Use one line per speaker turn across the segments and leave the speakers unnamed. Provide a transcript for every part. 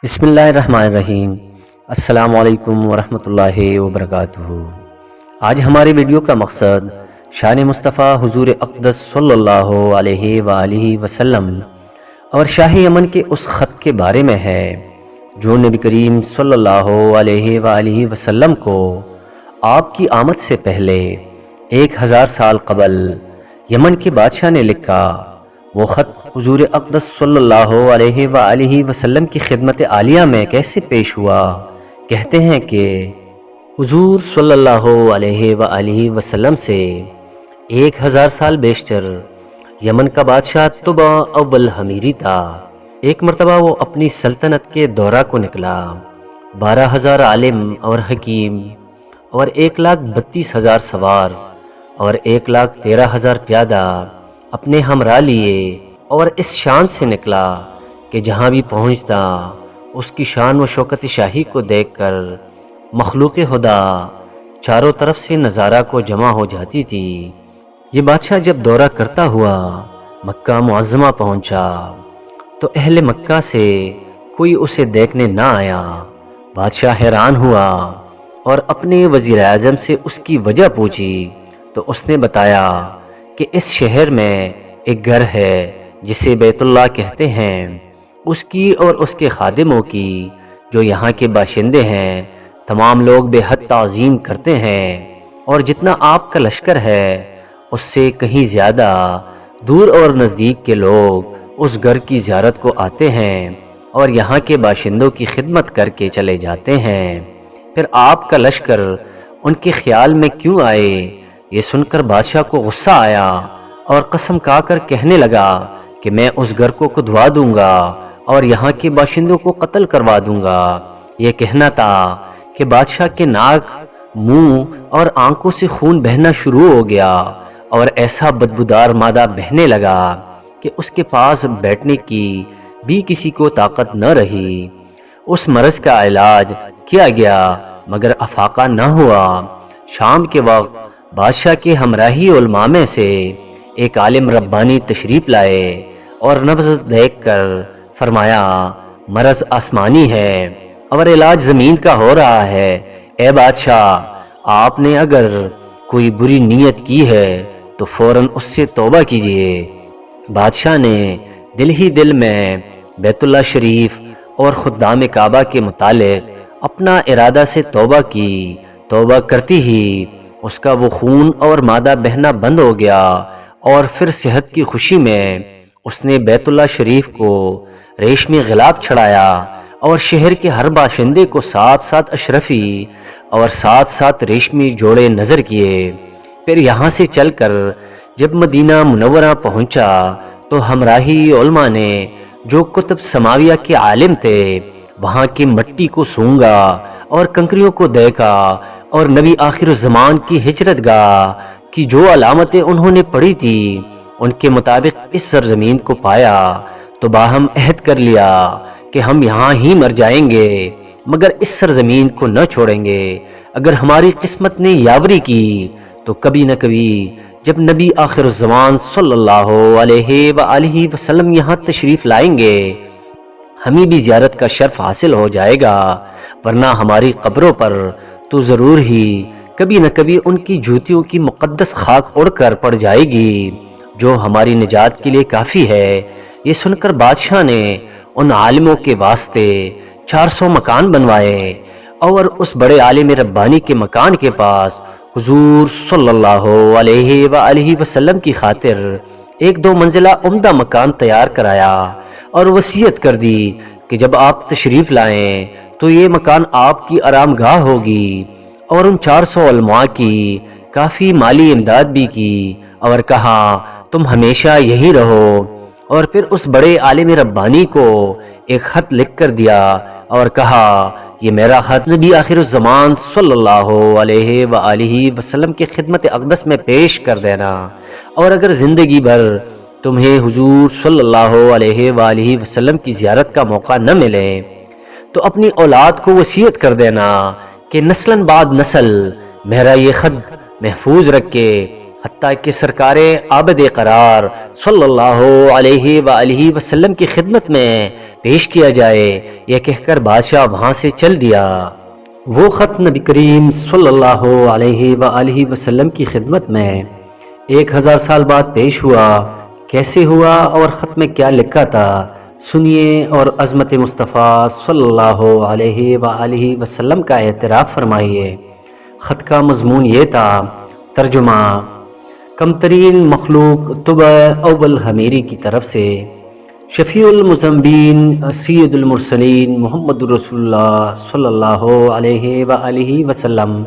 بسم اللہ الرحمن الرحیم۔ السلام علیکم ورحمۃ اللہ وبرکاتہ۔ آج ہماری ویڈیو کا مقصد شان مصطفیٰ حضور اقدس صلی اللہ علیہ وآلہ وسلم اور شاہ یمن کے اس خط کے بارے میں ہے جو نبی کریم صلی اللہ علیہ وآلہ وسلم کو آپ کی آمد سے پہلے 1000 سال قبل یمن کے بادشاہ نے لکھا۔ وہ خط حضور اقدس صلی اللہ علیہ وآلہ وسلم کی خدمت عالیہ میں کیسے پیش ہوا؟ کہتے ہیں کہ حضور صلی اللہ علیہ وآلہ وسلم سے 1000 سال بیشتر یمن کا بادشاہ طبع اول حمیری تھا۔ ایک مرتبہ وہ اپنی سلطنت کے دورہ کو نکلا۔ 12,000 عالم اور حکیم اور 1,32,000 سوار اور 1,13,000 پیادہ اپنے ہمراہ لیے اور اس شان سے نکلا کہ جہاں بھی پہنچتا اس کی شان و شوکت شاہی کو دیکھ کر مخلوق خدا چاروں طرف سے نظارہ کو جمع ہو جاتی تھی۔ یہ بادشاہ جب دورہ کرتا ہوا مکہ معظمہ پہنچا تو اہل مکہ سے کوئی اسے دیکھنے نہ آیا۔ بادشاہ حیران ہوا اور اپنے وزیر اعظم سے اس کی وجہ پوچھی تو اس نے بتایا کہ اس شہر میں ایک گھر ہے جسے بیت اللہ کہتے ہیں، اس کی اور اس کے خادموں کی جو یہاں کے باشندے ہیں تمام لوگ بے حد تعظیم کرتے ہیں، اور جتنا آپ کا لشکر ہے اس سے کہیں زیادہ دور اور نزدیک کے لوگ اس گھر کی زیارت کو آتے ہیں اور یہاں کے باشندوں کی خدمت کر کے چلے جاتے ہیں۔ پھر آپ کا لشکر ان کے خیال میں کیوں آئے؟ یہ سن کر بادشاہ کو غصہ آیا اور قسم کھا کر کہنے لگا کہ میں اس گھر کو کھدوا دوں گا اور یہاں کے باشندوں کو قتل کروا دوں گا۔ یہ کہنا تھا کہ بادشاہ کے ناک، منہ اور آنکھوں سے خون بہنا شروع ہو گیا اور ایسا بدبودار مادہ بہنے لگا کہ اس کے پاس بیٹھنے کی بھی کسی کو طاقت نہ رہی۔ اس مرض کا علاج کیا گیا مگر افاقہ نہ ہوا۔ شام کے وقت بادشاہ کے ہمراہی علماء میں سے ایک عالم ربانی تشریف لائے اور نبض دیکھ کر فرمایا مرض آسمانی ہے اور علاج زمین کا ہو رہا ہے۔ اے بادشاہ، آپ نے اگر کوئی بری نیت کی ہے تو فوراً اس سے توبہ کیجیے۔ بادشاہ نے دل ہی دل میں بیت اللہ شریف اور خدام کعبہ کے متعلق اپنا ارادہ سے توبہ کی۔ توبہ کرتی ہی اس کا وہ خون اور مادہ بہنا بند ہو گیا اور پھر صحت کی خوشی میں اس نے بیت اللہ شریف کو ریشمی غلاف چڑھایا اور شہر کے ہر باشندے کو 7 اشرفی اور 7 ریشمی جوڑے نظر کیے۔ پھر یہاں سے چل کر جب مدینہ منورہ پہنچا تو ہمراہی علماء نے جو کتب سماویہ کے عالم تھے وہاں کی مٹی کو سونگا اور کنکریوں کو دیکھا اور نبی آخر الزمان کی ہجرت گاہ کی جو علامتیں انہوں نے پڑھی تھی ان کے مطابق اس سرزمین کو پایا تو باہم عہد کر لیا کہ ہم یہاں ہی مر جائیں گے مگر اس سرزمین کو نہ چھوڑیں گے۔ اگر ہماری قسمت نے یاوری کی تو کبھی نہ کبھی جب نبی آخر الزمان صلی اللہ علیہ وآلہ وسلم یہاں تشریف لائیں گے ہمیں بھی زیارت کا شرف حاصل ہو جائے گا، ورنہ ہماری قبروں پر تو ضرور ہی کبھی نہ کبھی ان کی جوتیوں کی مقدس خاک اڑ کر پڑ جائے گی جو ہماری نجات کے لیے کافی ہے۔ یہ سن کر بادشاہ نے ان عالموں کے واسطے 400 مکان بنوائے اور اس بڑے عالم ربانی کے مکان کے پاس حضور صلی اللہ علیہ وآلہ وسلم کی خاطر 1-2 منزلہ عمدہ مکان تیار کرایا اور وصیت کر دی کہ جب آپ تشریف لائیں تو یہ مکان آپ کی آرام گاہ ہوگی، اور ان 400 علماء کی کافی مالی امداد بھی کی اور کہا تم ہمیشہ یہی رہو، اور پھر اس بڑے عالم ربانی کو ایک خط لکھ کر دیا اور کہا یہ میرا خط نبی آخر الزمان صلی اللہ علیہ وآلہ وسلم کی خدمت اقدس میں پیش کر دینا، اور اگر زندگی بھر تمہیں حضور صلی اللہ علیہ وآلہ وسلم کی زیارت کا موقع نہ ملے تو اپنی اولاد کو وصیت کر دینا کہ نسلاً بعد نسل میرا یہ خط محفوظ رکھے، حتیٰ کہ سرکار عابد قرار صلی اللہ علیہ وآلہ وسلم کی خدمت میں پیش کیا جائے، یہ کہہ کر بادشاہ وہاں سے چل دیا۔ وہ خط نبی کریم صلی اللہ علیہ وآلہ وسلم کی خدمت میں 1000 سال بعد پیش ہوا۔ کیسے ہوا اور خط میں کیا لکھا تھا سنیے اور عظمت مصطفیٰ صلی اللہ علیہ وآلہ وسلم کا اعتراف فرمائیے۔ خط کا مضمون یہ تھا: ترجمہ: کم ترین مخلوق طبع اول حمیری کی طرف سے شفیع المذنبین سید المرسلین محمد رسول اللہ صلی اللہ علیہ وآلہ وسلم۔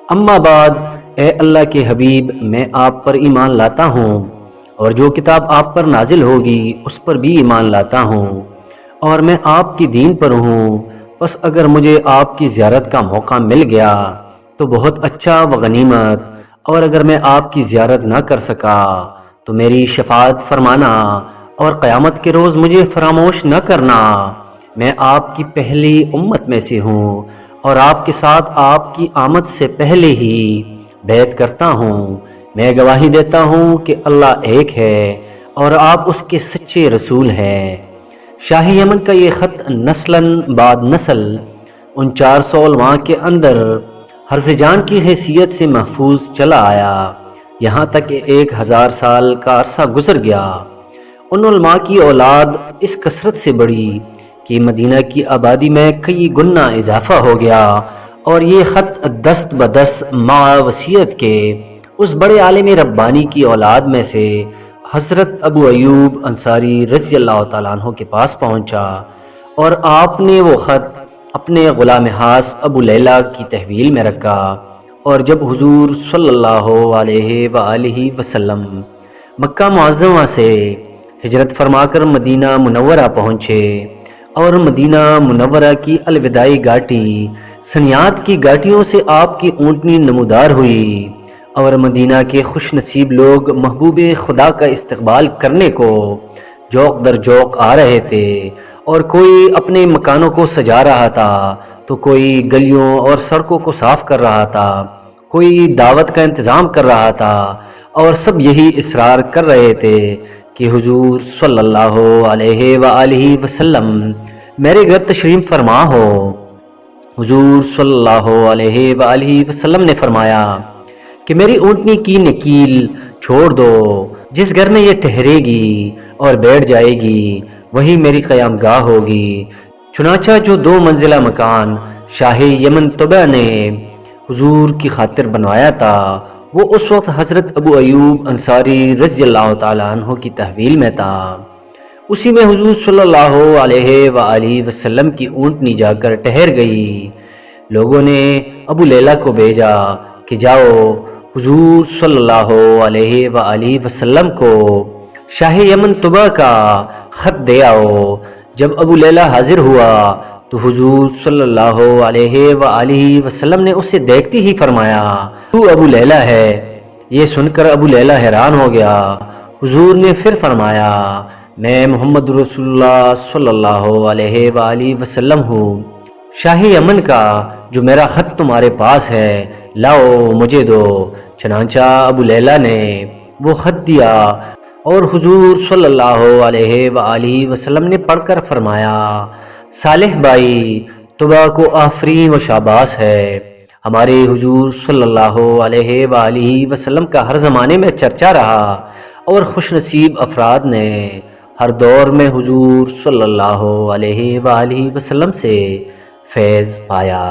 اما بعد، اے اللہ کے حبیب، میں آپ پر ایمان لاتا ہوں اور جو کتاب آپ پر نازل ہوگی اس پر بھی ایمان لاتا ہوں، اور میں آپ کی دین پر ہوں۔ بس اگر مجھے آپ کی زیارت کا موقع مل گیا تو بہت اچھا و غنیمت، اور اگر میں آپ کی زیارت نہ کر سکا تو میری شفاعت فرمانا اور قیامت کے روز مجھے فراموش نہ کرنا۔ میں آپ کی پہلی امت میں سے ہوں اور آپ کے ساتھ آپ کی آمد سے پہلے ہی بیعت کرتا ہوں۔ میں گواہی دیتا ہوں کہ اللہ ایک ہے اور آپ اس کے سچے رسول ہیں۔ شاہ یمن کا یہ خط نسلاً بعد نسل ان 400 علماء کے اندر حرز جان کی حیثیت سے محفوظ چلا آیا، یہاں تک کہ 1000 سال کا عرصہ گزر گیا۔ ان علماء کی اولاد اس کثرت سے بڑھی کہ مدینہ کی آبادی میں کئی گنا اضافہ ہو گیا، اور یہ خط دست بدست مع وصیت کے اس بڑے عالم ربانی کی اولاد میں سے حضرت ابو ایوب انصاری رضی اللہ تعالیٰ عنہ کے پاس پہنچا، اور آپ نے وہ خط اپنے غلام خاص ابو لیلہ کی تحویل میں رکھا۔ اور جب حضور صلی اللہ علیہ وآلہ وسلم مکہ معظمہ سے ہجرت فرما کر مدینہ منورہ پہنچے اور مدینہ منورہ کی الوداعی گھاٹی سنیات کی گھاٹیوں سے آپ کی اونٹنی نمودار ہوئی، اور مدینہ کے خوش نصیب لوگ محبوب خدا کا استقبال کرنے کو جوق در جوق آ رہے تھے، اور کوئی اپنے مکانوں کو سجا رہا تھا تو کوئی گلیوں اور سڑکوں کو صاف کر رہا تھا، کوئی دعوت کا انتظام کر رہا تھا، اور سب یہی اصرار کر رہے تھے کہ حضور صلی اللہ علیہ وآلہ وسلم میرے گھر تشریف فرما ہو۔ حضور صلی اللہ علیہ وآلہ وسلم نے فرمایا کہ میری اونٹنی کی نکیل چھوڑ دو، جس گھر میں یہ ٹھہرے گی اور بیٹھ جائے گی وہی میری قیام گاہ ہوگی۔ چنانچہ جو 2 منزلہ مکان شاہ یمن طبع نے حضور کی خاطر بنوایا تھا وہ اس وقت حضرت ابو ایوب انصاری رضی اللہ تعالیٰ عنہ کی تحویل میں تھا۔ اسی میں حضور صلی اللہ علیہ وآلہ وسلم کی اونٹنی جا کر ٹھہر گئی۔ لوگوں نے ابو لیلہ کو بھیجا کہ جاؤ حضور صلی اللہ علیہ وآلہ وسلم کو شاہ یمن طبع کا خط دے آؤ۔ جب ابو لیلہ حاضر ہوا تو حضور صلی اللہ علیہ وآلہ وسلم نے اسے دیکھتی ہی فرمایا، تو ابو لیلہ ہے۔ یہ سن کر ابو لیلہ حیران ہو گیا۔ حضور نے پھر فرمایا، میں محمد رسول اللہ صلی اللہ علیہ وآلہ وسلم ہوں، شاہ یمن کا، جو میرا خط تمہارے پاس ہے لاؤ مجھے دو۔ چنانچہ ابو لیلہ نے وہ خط دیا، اور حضور صلی اللہ علیہ وآلہ وسلم نے پڑھ کر فرمایا، صالح بھائی، طبع کو آفرین و شاباش ہے۔ ہمارے حضور صلی اللہ علیہ وآلہ وسلم کا ہر زمانے میں چرچا رہا، اور خوش نصیب افراد نے ہر دور میں حضور صلی اللہ علیہ وآلہ وسلم سے فیض پایا۔